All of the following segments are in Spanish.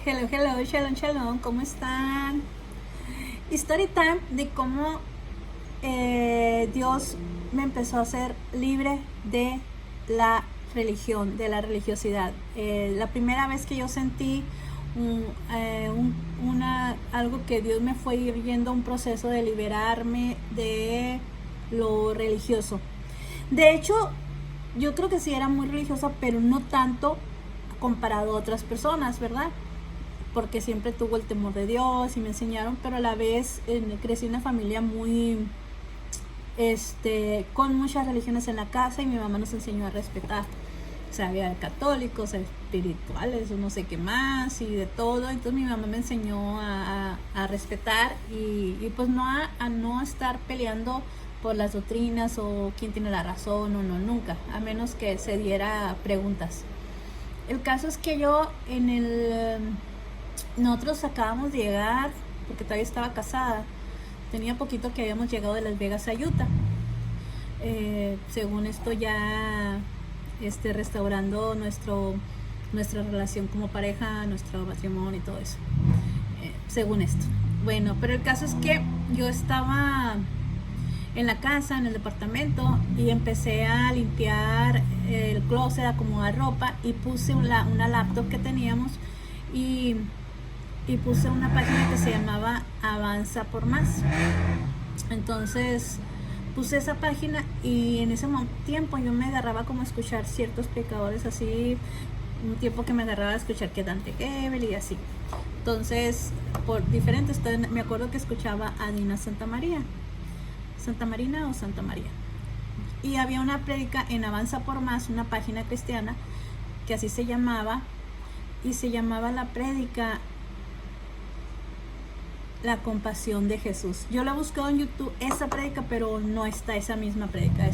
Hello, hello, shalom, shalom, ¿cómo están? Story time de cómo Dios me empezó a hacer libre de la religión, de la religiosidad. La primera vez que yo sentí algo que Dios me fue yendo un proceso de liberarme de lo religioso. De hecho, yo creo que sí era muy religiosa, pero no tanto comparado a otras personas, ¿verdad? Porque siempre tuvo el temor de Dios y me enseñaron, pero a la vez crecí en una familia muy con muchas religiones en la casa y mi mamá nos enseñó a respetar. O sea, había católicos, espirituales, o no sé qué más y de todo. Entonces mi mamá me enseñó a respetar y pues a no estar peleando por las doctrinas o quién tiene la razón o no, nunca, a menos que se diera preguntas. El caso es que yo nosotros acabamos de llegar, porque todavía estaba casada, tenía poquito que habíamos llegado de Las Vegas a Utah. Según esto ya restaurando nuestra relación como pareja, nuestro matrimonio y todo eso. Según esto. Bueno, pero el caso es que yo estaba en la casa, en el departamento, y empecé a limpiar el closet, a acomodar ropa, y puse una laptop que teníamos y puse una página que se llamaba Avanza por Más. Entonces puse esa página y en ese tiempo yo me agarraba como a escuchar ciertos predicadores, así un tiempo que me agarraba a escuchar que Dante Gebel y así. Entonces por diferentes, me acuerdo que escuchaba a Dina Santa Marina o Santa María, y había una prédica en Avanza por Más, una página cristiana que así se llamaba, y se llamaba la prédica La compasión de Jesús. Yo la busqué en YouTube, esa prédica, pero no está esa misma prédica.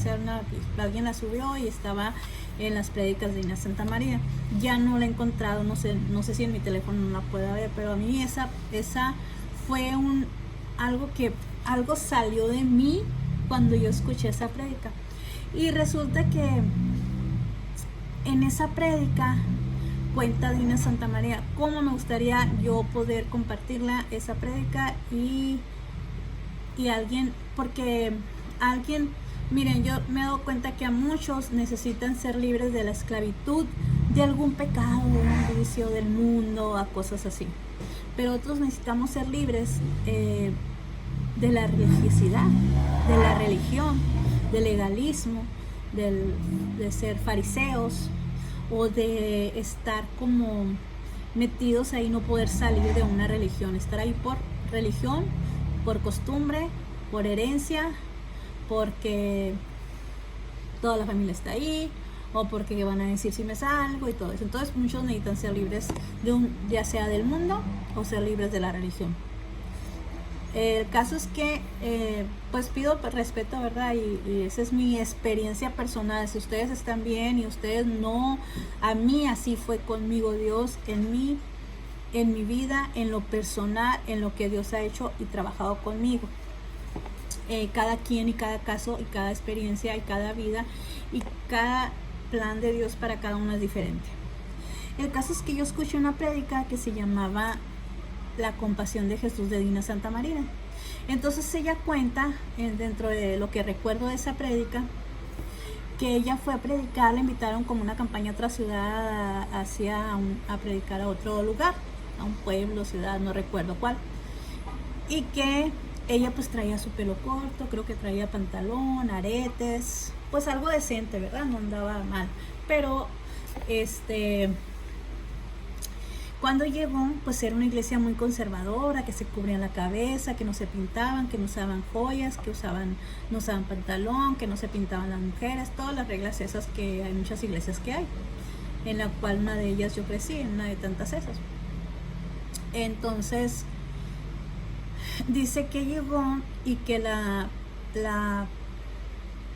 Alguien la subió y estaba en las prédicas de Dina Santa María. Ya no la he encontrado, no sé si en mi teléfono no la pueda ver, pero a mí esa fue algo salió de mí cuando yo escuché esa prédica. Y resulta que en esa prédica cuenta Dina Santa María. Cómo me gustaría yo poder compartirla, esa prédica, y miren, yo me he dado cuenta que a muchos necesitan ser libres de la esclavitud, de algún pecado, de un vicio del mundo, a cosas así. Pero otros necesitamos ser libres de la religiosidad, de la religión, del legalismo, de ser fariseos, o de estar como metidos ahí, no poder salir de una religión, estar ahí por religión, por costumbre, por herencia, porque toda la familia está ahí, o porque van a decir si me salgo y todo eso. Entonces muchos necesitan ser libres ya sea del mundo o ser libres de la religión. El caso es que pues pido respeto, ¿verdad? Y esa es mi experiencia personal. Si ustedes están bien y ustedes no, a mí así fue conmigo Dios, en mi vida, en lo personal, en lo que Dios ha hecho y trabajado conmigo. Cada quien y cada caso y cada experiencia y cada vida y cada plan de Dios para cada uno es diferente. El caso es que yo escuché una prédica que se llamaba La compasión de Jesús, de Dina Santa María. Entonces ella cuenta, dentro de lo que recuerdo de esa prédica, que ella fue a predicar, la invitaron como una campaña a otra ciudad, a predicar a otro lugar, a un pueblo, ciudad, no recuerdo cuál, y que ella pues traía su pelo corto, creo que traía pantalón, aretes, pues algo decente, ¿verdad? No andaba mal, pero cuando llegó, pues era una iglesia muy conservadora, que se cubrían la cabeza, que no se pintaban, que no usaban joyas, que no usaban pantalón, que no se pintaban las mujeres, todas las reglas esas que hay muchas iglesias que hay, en la cual una de ellas yo crecí, en una de tantas esas. Entonces, dice que llegó y que la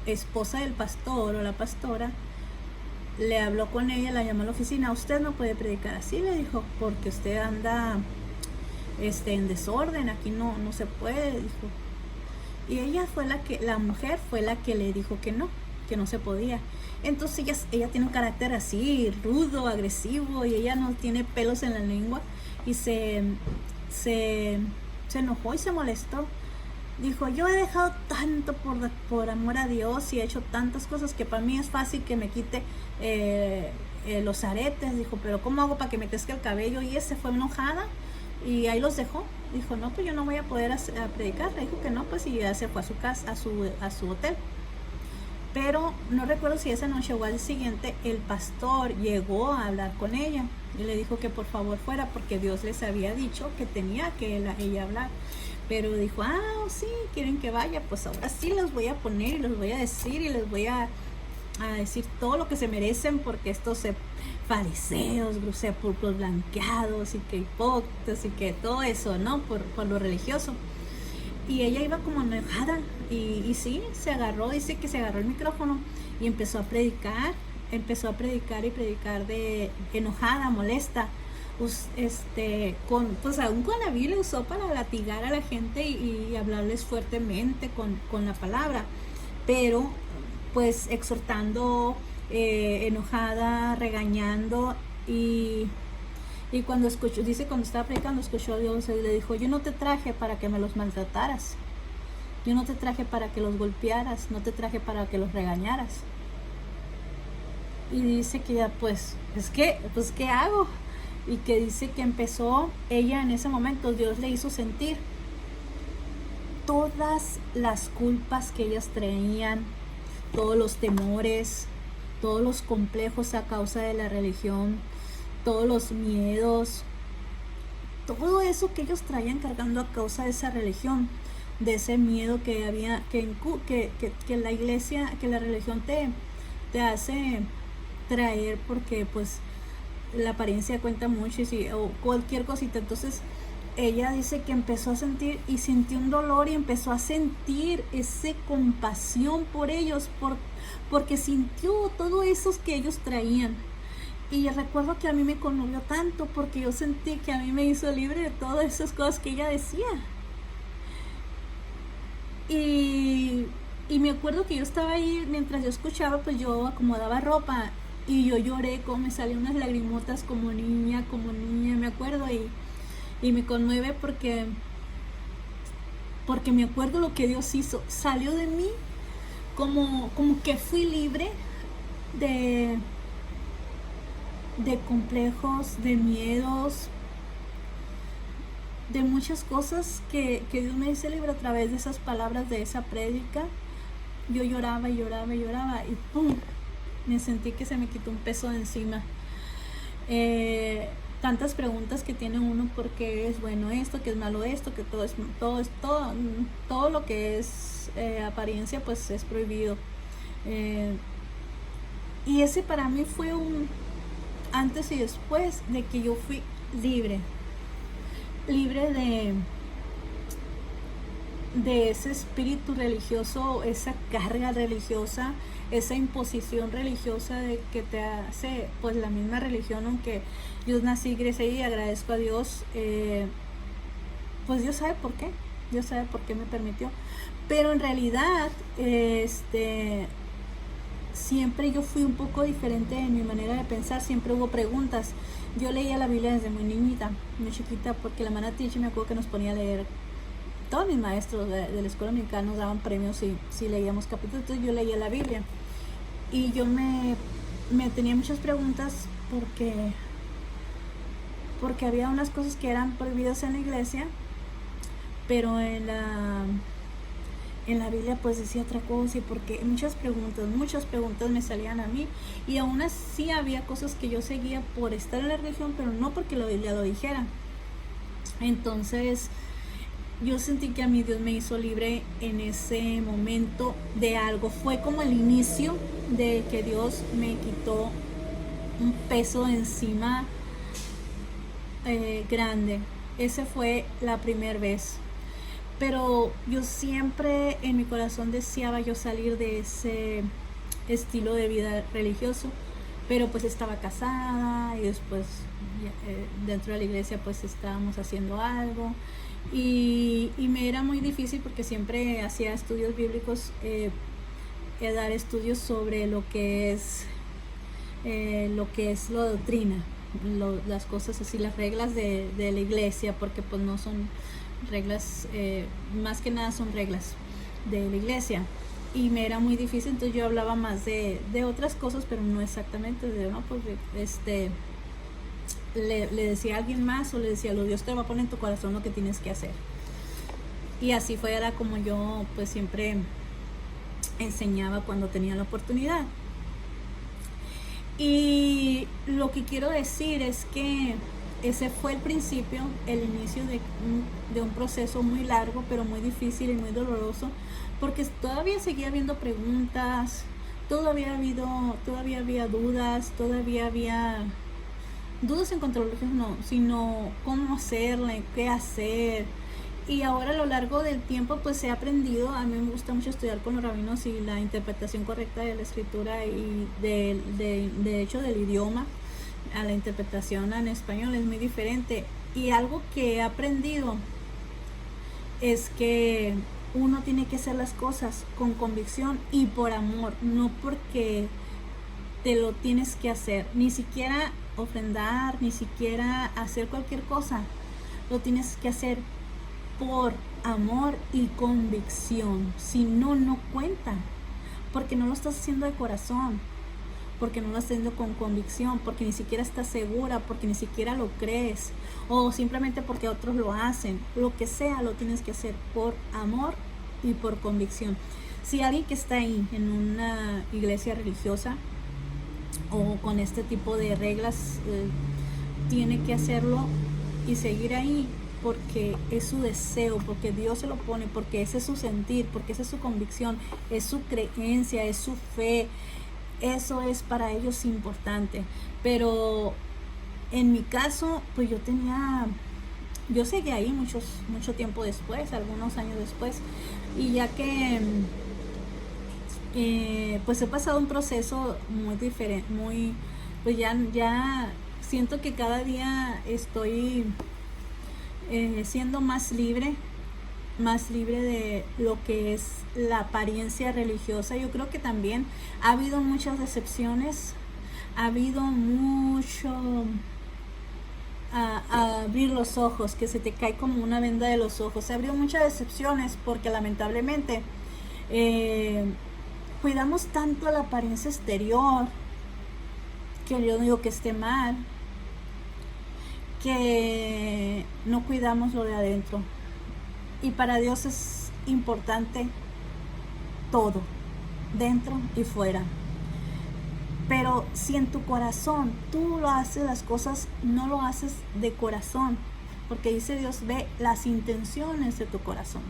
esposa del pastor o la pastora le habló con ella, la llamó a la oficina. Usted no puede predicar así, le dijo, porque usted anda en desorden, aquí no se puede, dijo. Y ella la mujer fue la que le dijo que no, que no se podía. Entonces ella tiene un carácter así, rudo, agresivo, y ella no tiene pelos en la lengua, y se enojó y se molestó. Dijo, yo he dejado tanto por amor a Dios y he hecho tantas cosas que para mí es fácil que me quite los aretes. Dijo, pero ¿cómo hago para que me crezca el cabello? Y ella se fue enojada y ahí los dejó. Dijo, no, pues yo no voy a poder a predicar. Le dijo que no, pues, y ya se fue a su casa, a su hotel. Pero no recuerdo si esa noche o al siguiente el pastor llegó a hablar con ella y le dijo que por favor fuera, porque Dios les había dicho que tenía que ella hablar. Pero dijo, sí, quieren que vaya, pues ahora sí los voy a poner y los voy a decir y les voy a decir todo lo que se merecen, porque estos fariseos, sepulcros blanqueados y que hipócritas y que todo eso, ¿no? Por lo religioso. Y ella iba como enojada y sí, se agarró, dice que se agarró el micrófono y empezó a predicar y predicar de enojada, molesta. Pues aún con la Biblia usó para latigar a la gente y hablarles fuertemente con la palabra, pero pues exhortando, enojada, regañando, y cuando escuchó, dice, cuando estaba predicando, escuchó a Dios y le dijo, yo no te traje para que me los maltrataras, yo no te traje para que los golpearas, no te traje para que los regañaras. Y dice que ya pues ¿qué hago? Y que dice que empezó ella en ese momento, Dios le hizo sentir todas las culpas que ellas traían, todos los temores, todos los complejos a causa de la religión, todos los miedos, todo eso que ellos traían cargando a causa de esa religión, de ese miedo que había, que la iglesia, que la religión te hace traer, porque pues la apariencia cuenta mucho, o cualquier cosita. Entonces ella dice que empezó a sentir y sintió un dolor y empezó a sentir esa compasión por ellos, porque sintió todo eso que ellos traían. Y recuerdo que a mí me conmovió tanto, porque yo sentí que a mí me hizo libre de todas esas cosas que ella decía. Y me acuerdo que yo estaba ahí, mientras yo escuchaba, pues yo acomodaba ropa y yo lloré, como me salían unas lagrimotas como niña, me acuerdo, y me conmueve porque me acuerdo lo que Dios hizo. Salió de mí como que fui libre de complejos, de miedos, de muchas cosas que Dios me hizo libre a través de esas palabras, de esa prédica. Yo lloraba y lloraba y lloraba y ¡pum! Me sentí que se me quitó un peso de encima. Tantas preguntas que tiene uno, por qué es bueno esto, qué es malo esto, que todo lo que es apariencia pues es prohibido. Y ese para mí fue un antes y después de que yo fui libre de ese espíritu religioso, esa carga religiosa, esa imposición religiosa de que te hace pues la misma religión. Aunque yo nací, crecí y agradezco a Dios, pues Dios sabe por qué me permitió, pero en realidad siempre yo fui un poco diferente en mi manera de pensar. Siempre hubo preguntas. Yo leía la Biblia desde muy niñita, muy chiquita, porque la hermana Tichi me acuerdo que nos ponía a leer. Todos mis maestros de la escuela dominical nos daban premios si leíamos capítulos. Entonces yo leía la Biblia y yo me tenía muchas preguntas, porque había unas cosas que eran prohibidas en la iglesia, pero en la Biblia pues decía otra cosa, y porque muchas preguntas me salían a mí, y aún así había cosas que yo seguía por estar en la religión, pero no porque la Biblia lo dijera. Entonces yo sentí que a mí Dios me hizo libre en ese momento de algo. Fue como el inicio de que Dios me quitó un peso de encima grande. Esa fue la primera vez. Pero yo siempre en mi corazón deseaba yo salir de ese estilo de vida religioso, pero pues estaba casada y después dentro de la iglesia pues estábamos haciendo algo, y me era muy difícil porque siempre hacía estudios bíblicos dar estudios sobre lo que es la doctrina, las cosas así, las reglas de la iglesia, porque pues no son reglas, más que nada son reglas de la iglesia, y me era muy difícil, entonces yo hablaba más de otras cosas, pero no exactamente ¿no? Porque le decía a alguien más, o le decía, Dios te va a poner en tu corazón lo que tienes que hacer. Y así era como yo pues siempre enseñaba cuando tenía la oportunidad. Y lo que quiero decir es que ese fue el principio, el inicio de un proceso muy largo, pero muy difícil y muy doloroso, porque todavía seguía habiendo preguntas, todavía había dudas, todavía había dudas en cuanto a lo que no, sino cómo hacerle, qué hacer. Y ahora a lo largo del tiempo pues he aprendido, a mí me gusta mucho estudiar con los rabinos y la interpretación correcta de la escritura y de hecho del idioma a la interpretación en español es muy diferente. Y algo que he aprendido es que uno tiene que hacer las cosas con convicción y por amor, no porque te lo tienes que hacer, ni siquiera ofrendar, ni siquiera hacer cualquier cosa, lo tienes que hacer por amor y convicción. Si no, no cuenta, porque no lo estás haciendo de corazón, porque no lo estás haciendo con convicción, porque ni siquiera estás segura, porque ni siquiera lo crees, o simplemente porque otros lo hacen. Lo que sea, lo tienes que hacer por amor y por convicción. Si alguien que está ahí en una iglesia religiosa o con este tipo de reglas tiene que hacerlo y seguir ahí porque es su deseo, porque Dios se lo pone, porque ese es su sentir, porque esa es su convicción, es su creencia, es su fe. Eso es para ellos importante. Pero en mi caso, pues yo seguí ahí mucho tiempo después, algunos años después, y ya que pues he pasado un proceso muy diferente, pues ya siento que cada día estoy siendo más libre de lo que es la apariencia religiosa. Yo creo que también ha habido muchas decepciones, ha habido mucho a abrir los ojos, que se te cae como una venda de los ojos. Ha habido muchas decepciones porque lamentablemente cuidamos tanto la apariencia exterior, que yo digo que esté mal, que no cuidamos lo de adentro. Y para Dios es importante todo, dentro y fuera. Pero si en tu corazón tú lo haces las cosas, no lo haces de corazón, porque dice Dios ve las intenciones de tu corazón.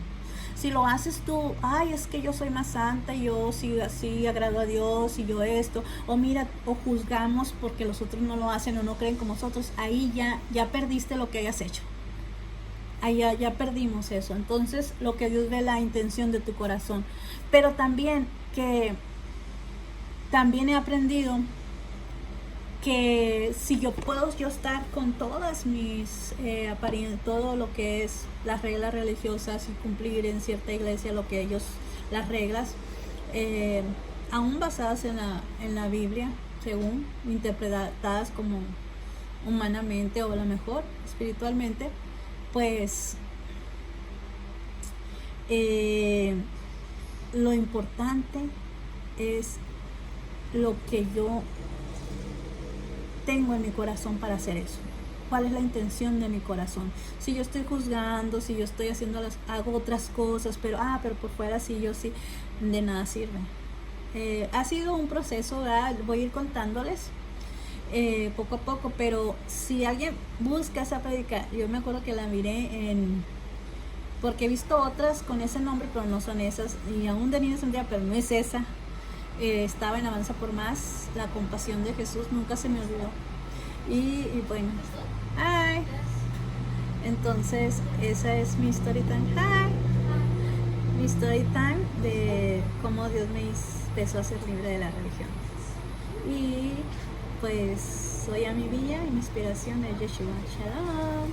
Si lo haces tú, ay, es que yo soy más santa, yo sí así agrado a Dios y yo esto, o mira, o juzgamos porque los otros no lo hacen o no creen como nosotros, ahí ya perdiste lo que hayas hecho. Ahí ya perdimos eso. Entonces lo que Dios ve la intención de tu corazón. Pero también he aprendido que si yo puedo estar con todas mis todo lo que es las reglas religiosas y cumplir en cierta iglesia las reglas aún basadas en la Biblia, según interpretadas como humanamente o a lo mejor espiritualmente, pues lo importante es lo que yo tengo en mi corazón para hacer eso. ¿Cuál es la intención de mi corazón? Si yo estoy juzgando, si yo estoy hago otras cosas, pero por fuera sí, de nada sirve. Ha sido un proceso, ¿verdad? Voy a ir contándoles poco a poco, pero si alguien busca esa prédica, yo me acuerdo que la miré porque he visto otras con ese nombre, pero no son esas, y aún de niños un día, pero no es esa. Estaba en Avanza por Más, la compasión de Jesús, nunca se me olvidó. Y bueno, hi. Entonces esa es mi story time. Hi. Mi story time de cómo Dios me empezó a ser libre de la religión. Y pues soy Amy Villa y mi inspiración es Yeshua. Shalom.